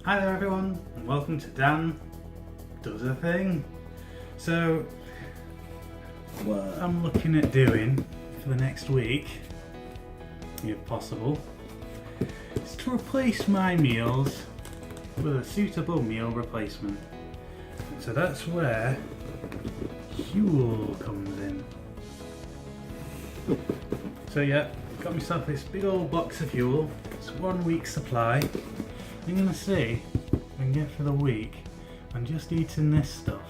Hi there everyone, and welcome to Dan Does a Thing. So, what I'm looking at doing for the next week, if possible, is to replace my meals with a suitable meal replacement. So that's where Huel comes in. So yeah, got myself this big old box of Huel. It's 1 week's supply. I'm gonna see if I can get for the week on just eating this stuff.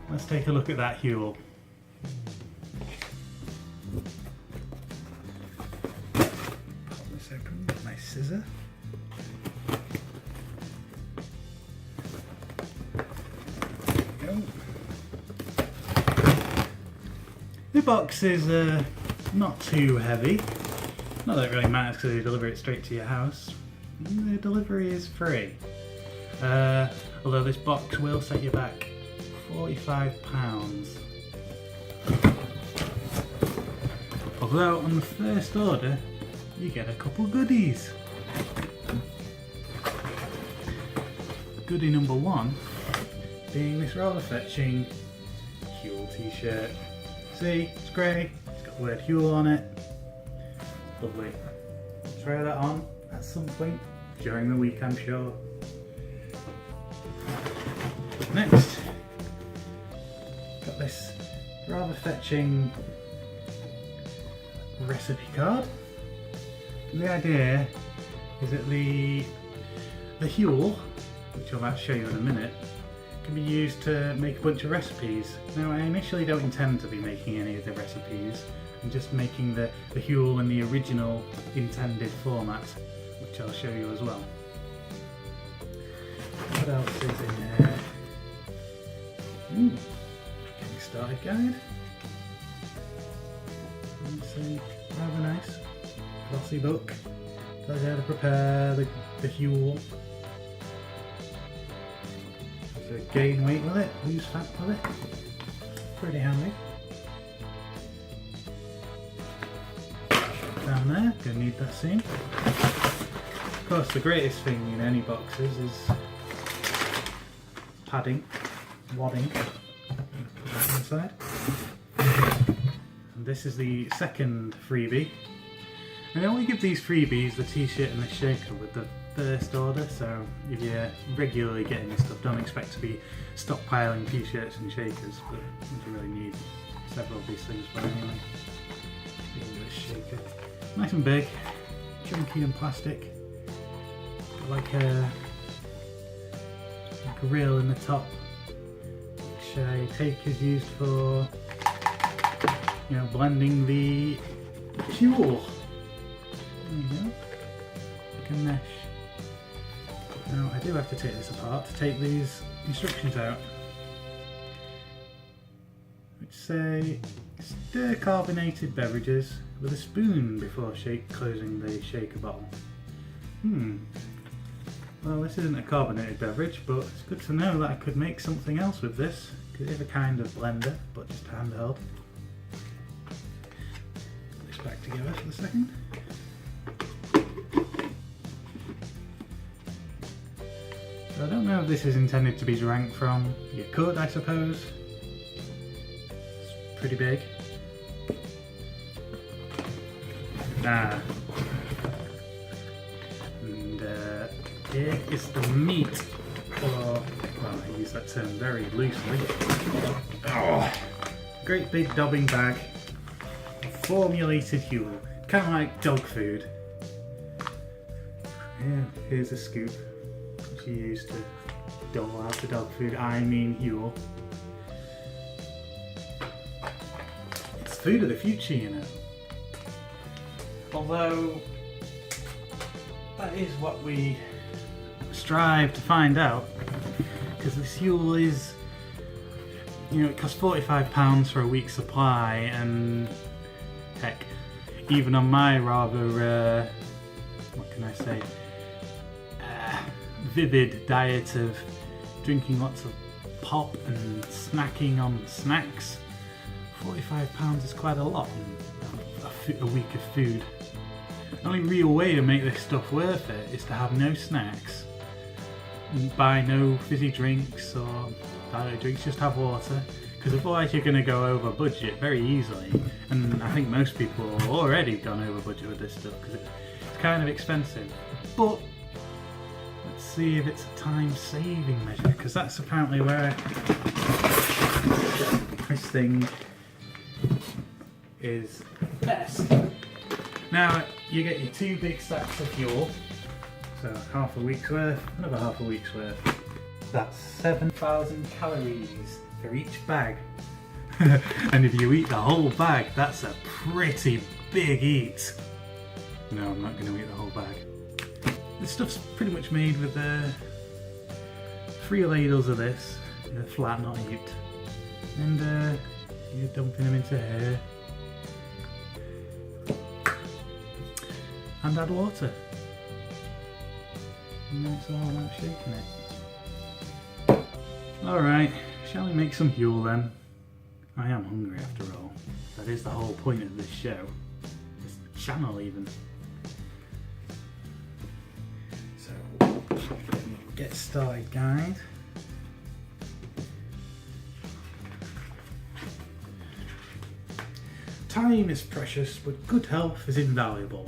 Let's take a look at that Huel. Pop this open with my scissor. There we go. The box is not too heavy. Not that it really matters because they deliver it straight to your house. The delivery is free. Although this box will set you back £45. Although on the first order you get a couple goodies. Goodie number one being this rather fetching Huel t-shirt. See, it's grey, it's got the word Huel on it. Lovely. Try that on at some point during the week, I'm sure. Next, got this rather fetching recipe card. And the idea is that the Huel, which I'm about to show you in a minute, can be used to make a bunch of recipes. Now, I initially don't intend to be making any of the recipes. I'm just making the Huel in the original intended format, which I'll show you as well. What else is in there? Getting started guide. It's a rather nice glossy book. Tells you how to prepare the Huel. So gain weight with it, lose fat with it. Pretty handy. Down there, gonna need that soon. Of course, the greatest thing in any boxes is padding, wadding. Put that inside. And this is the second freebie. And I only give these freebies, the t-shirt and the shaker, with the first order, so if you're regularly getting this stuff, don't expect to be stockpiling t-shirts and shakers, but you really need several of these things for anyway. Give this shaker. Nice and big, chunky and plastic. Got like a grill in the top, which I take is used for, you know, blending the Huel. There you go, like a mesh. Now I do have to take this apart to take these instructions out, which say stir carbonated beverages with a spoon before closing the shaker bottle. Well, this isn't a carbonated beverage, but it's good to know that I could make something else with this, because it is a kind of blender, but just handheld. Put this back together for a second. So I don't know if this is intended to be drank from. You could, I suppose. It's pretty big. And here is the meat, or, well, I use that term very loosely. Oh, great big dobbing bag of formulated Huel, kind of like dog food. Yeah, here's a scoop, which you use to dole out the dog food, I mean Huel. It's food of the future, you know. Although, that is what we strive to find out, because this Huel is, you know, it costs £45 for a week's supply, and heck, even on my rather, what can I say, vivid diet of drinking lots of pop and snacking on snacks, £45 is quite a lot on a week of food. The only real way to make this stuff worth it is to have no snacks buy no fizzy drinks or diet drinks, just have water, because otherwise you're going to go over budget very easily, and I think most people have already gone over budget with this stuff because it's kind of expensive. But let's see if it's a time-saving measure, because that's apparently where this thing is best. Now you get your 2 big stacks of Huel, so half a week's worth, another half a week's worth. That's 7,000 calories for each bag. And if you eat the whole bag, that's a pretty big eat. No, I'm not going to eat the whole bag. This stuff's pretty much made with 3 ladles of this, flat, not heaped. And you're dumping them into here. And add water. And that's all about shaking it. Alright, shall we make some Huel then? I am hungry after all. That is the whole point of this show. This channel even. So, get started guide. Time is precious, but good health is invaluable.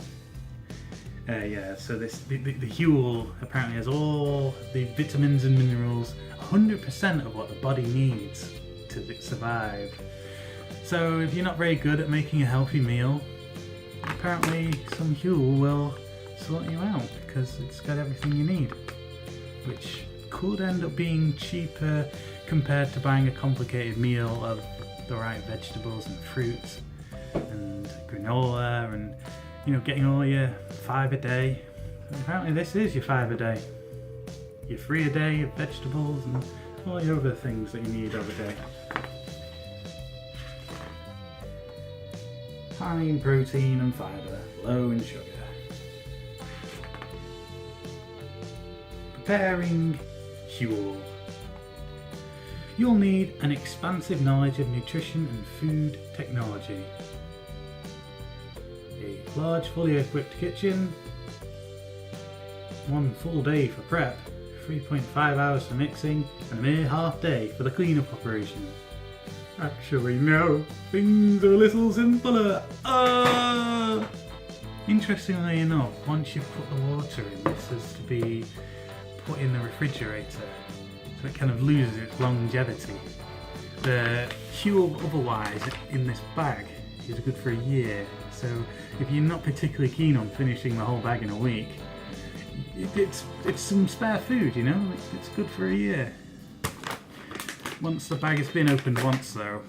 Yeah, so the Huel apparently has all the vitamins and minerals, 100% of what the body needs to survive. So if you're not very good at making a healthy meal, apparently some Huel will sort you out because it's got everything you need, which could end up being cheaper compared to buying a complicated meal of the right vegetables and fruits and granola and, you know, getting all your 5 a day. Apparently this is your 5 a day. Your 3 a day of vegetables and all your other things that you need over a day. High in protein and fibre, low in sugar. Preparing Huel. You'll need an expansive knowledge of nutrition and food technology, a large fully equipped kitchen, 1 full day for prep, 3.5 hours for mixing, and a mere half day for the cleanup operation. Actually no, things are a little simpler. Interestingly enough, once you've put the water in, this is to be put in the refrigerator, so it kind of loses its longevity. The Huel otherwise in this bag is good for a year, so if you're not particularly keen on finishing the whole bag in a week, it's some spare food, you know, it's good for a year. Once the bag has been opened once though,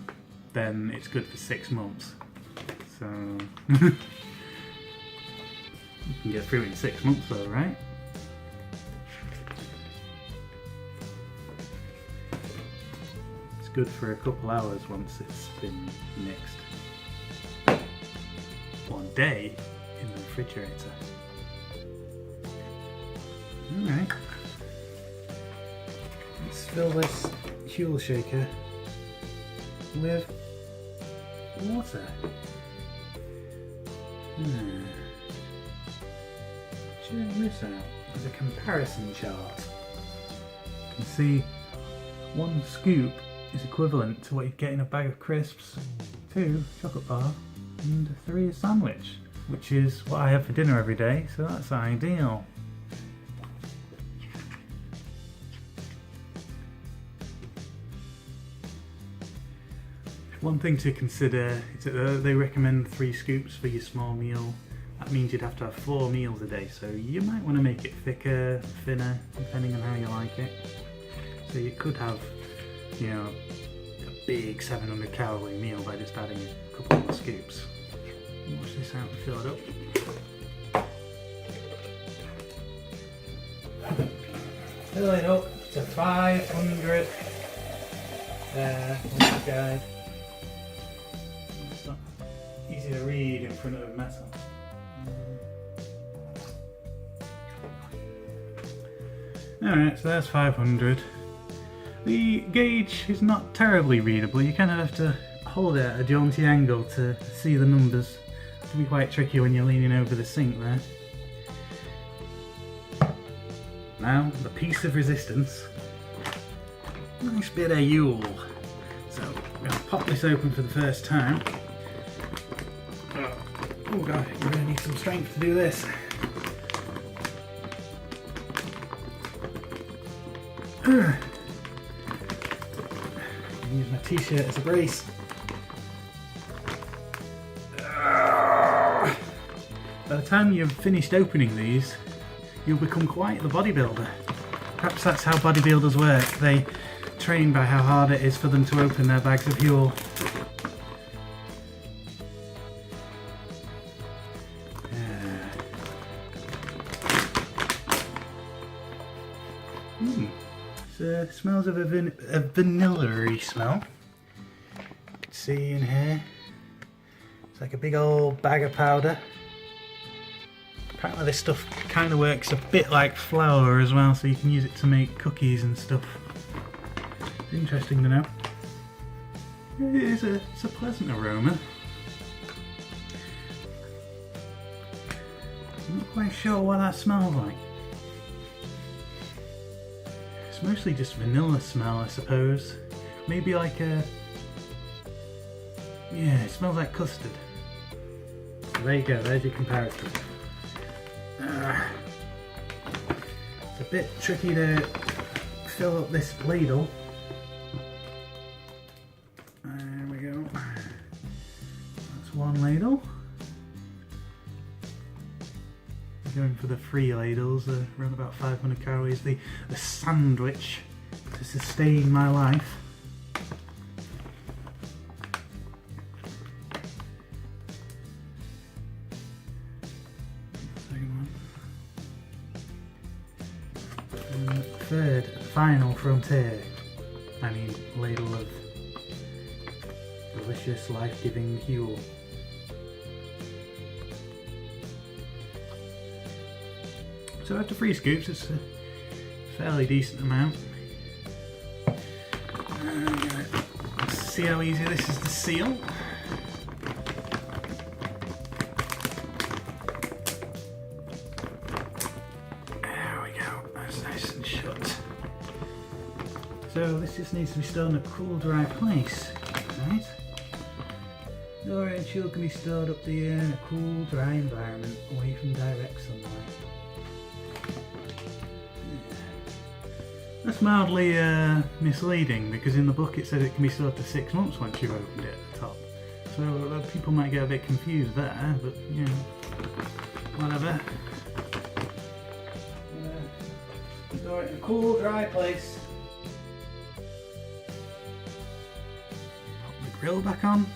then it's good for 6 months. So you can get through it in 6 months though, right? It's good for a couple hours once it's been mixed. 1 day in the refrigerator. Alright. Let's fill this Huel shaker with water. Check this out. There's a comparison chart. You can see 1 scoop is equivalent to what you get in a bag of crisps, 2 chocolate bar, and 3 a sandwich, which is what I have for dinner every day, so that's ideal. One thing to consider is that they recommend 3 scoops for your small meal. That means you'd have to have 4 meals a day, so you might want to make it thicker, thinner, depending on how you like it. So you could have, you know, a big 700 calorie meal by just adding a couple more scoops. Wash this out and fill it up. Fill it up to 500. There, what's the guide? It's not easy to read in front of metal. Alright, so that's 500. The gauge is not terribly readable. You kind of have to hold it at a jaunty angle to see the numbers. It can be quite tricky when you're leaning over the sink there. Now, the piece of resistance. Nice bit of Huel. So, I'm going to pop this open for the first time. Oh god, you're going to need some strength to do this. Use my t-shirt as a brace. By the time you've finished opening these, you'll become quite the bodybuilder. Perhaps that's how bodybuilders work. They train by how hard it is for them to open their bags of Huel. It smells of a vanilla-y smell. You can see in here, it's like a big old bag of powder. Apparently this stuff kind of works a bit like flour as well, so you can use it to make cookies and stuff. It's interesting to know. It's a pleasant aroma. I'm not quite sure what that smells like. It's mostly just vanilla smell, I suppose. Maybe like a... yeah, it smells like custard. So there you go, there's your comparison. It's a bit tricky to fill up this ladle. There we go. That's one ladle. Going for the free ladles, around about 500 calories, the sandwich to sustain my life. Second one. And third, final frontier. I mean, ladle of delicious, life-giving Huel. So after 3 scoops, it's a fairly decent amount. Let's see how easy this is to seal. There we go, that's nice and shut. So this just needs to be stored in a cool, dry place, right? The orange Huel can be stored up to here in a cool, dry environment, away from direct sunlight. That's mildly misleading, because in the book it said it can be stored for 6 months once you've opened it at the top. So people might get a bit confused there, but you know, whatever. Store it in a cool, dry place. Pop the grill back on.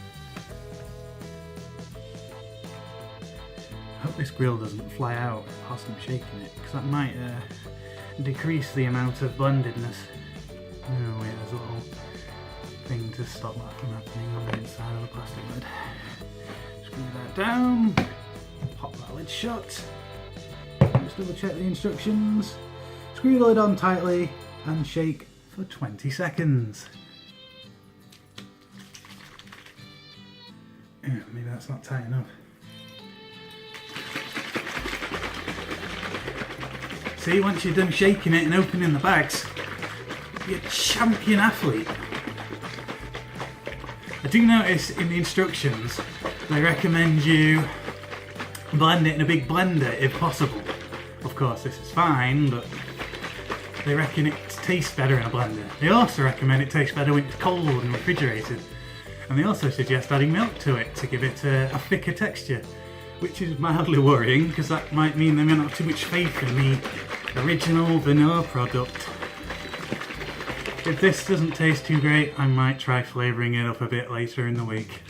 I hope this grill doesn't fly out whilst I'm shaking it, because that might decrease the amount of blendedness. Oh wait, there's a little thing to stop that from happening on the inside of the plastic lid. Screw that down, pop that lid shut. Just double check the instructions. Screw the lid on tightly and shake for 20 seconds. Maybe that's not tight enough. See, once you're done shaking it and opening the bags, you're a champion athlete. I do notice in the instructions they recommend you blend it in a big blender if possible. Of course this is fine, but they reckon it tastes better in a blender. They also recommend it tastes better when it's cold and refrigerated. And they also suggest adding milk to it to give it a thicker texture, which is mildly worrying because that might mean they may not have too much faith in the original vanilla product. If this doesn't taste too great, I might try flavouring it up a bit later in the week.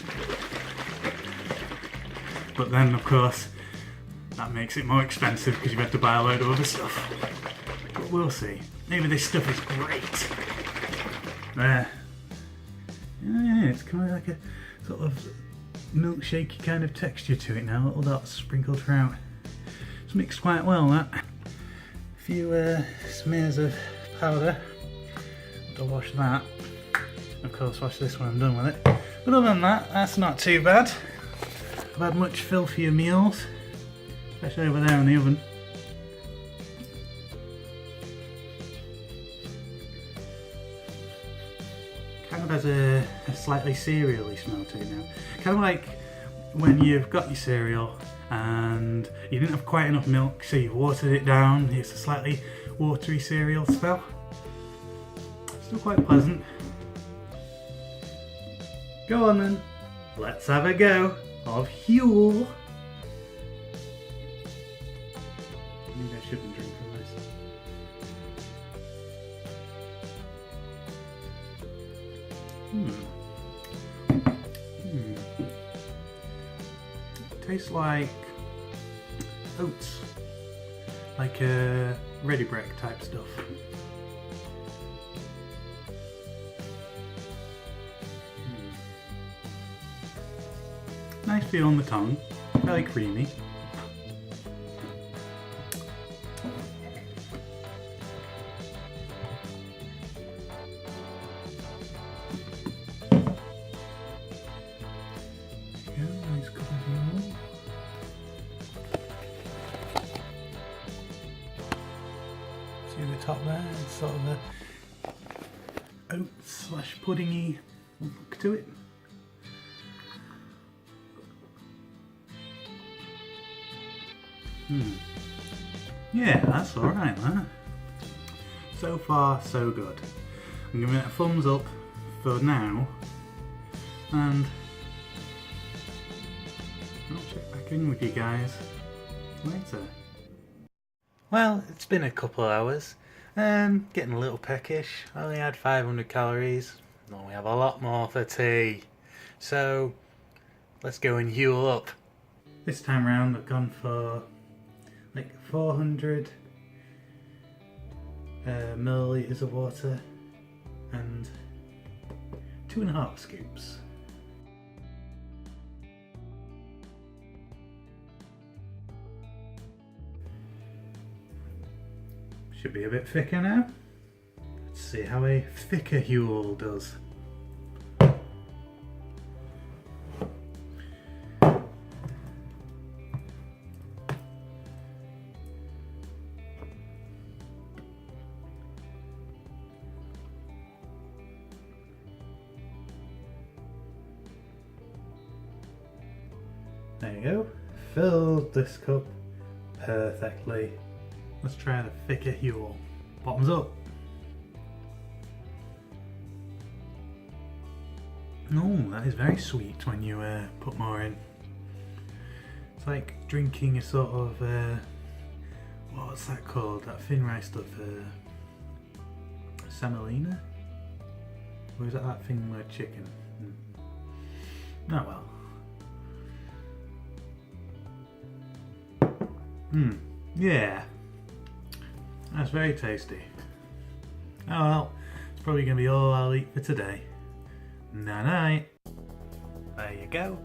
But then, of course, that makes it more expensive because you have to buy a load of other stuff. But we'll see. Maybe this stuff is great. There. Yeah, it's kind of like a sort of milkshakey kind of texture to it now. Little dots sprinkled throughout. It's mixed quite well, that. A few smears of powder. I'll wash that. Of course, wash this when I'm done with it. But other than that, that's not too bad. I've had much filthier meals, especially over there in the oven. kind of has a slightly cereal-y smell to it now. Kind of like when you've got your cereal and you didn't have quite enough milk, so you watered it down. It's a slightly watery cereal smell. Still quite pleasant. Go on then, let's have a go of Huel. Maybe I shouldn't drink from this. Tastes like oats, like ready break type stuff. Nice feel on the tongue, very creamy. Nice cup of Huel. See the top there? It's sort of a oats / puddingy look to it. Yeah, that's alright, that. So far, so good. I'm giving it a thumbs up for now, and I'll check back in with you guys later. Well, it's been a couple of hours, getting a little peckish. I only had 500 calories, and we have a lot more for tea. So, let's go and Huel up. This time round I've gone for like 400 millilitres of water and 2.5 scoops. Should be a bit thicker now. Let's see how a thicker Huel does. There you go, filled this cup perfectly. Let's try the thicker Huel. Bottoms up. Oh, that is very sweet when you put more in. It's like drinking a sort of, what's that called? That thin rice stuff, semolina? Or is that thing with chicken? Oh well. Yeah, that's very tasty. Oh well, it's probably going to be all I'll eat for today. Night night. There you go,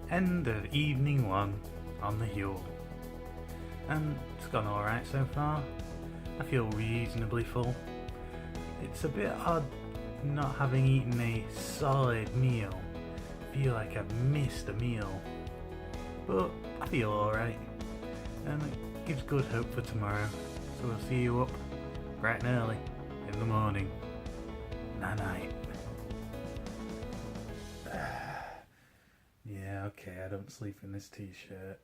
end of evening one on the Huel. And it's gone alright so far. I feel reasonably full. It's a bit odd not having eaten a solid meal. I feel like I've missed a meal. But I feel alright. And it gives good hope for tomorrow, so we'll see you up bright and early in the morning. Night night. Yeah, okay, I don't sleep in this t-shirt.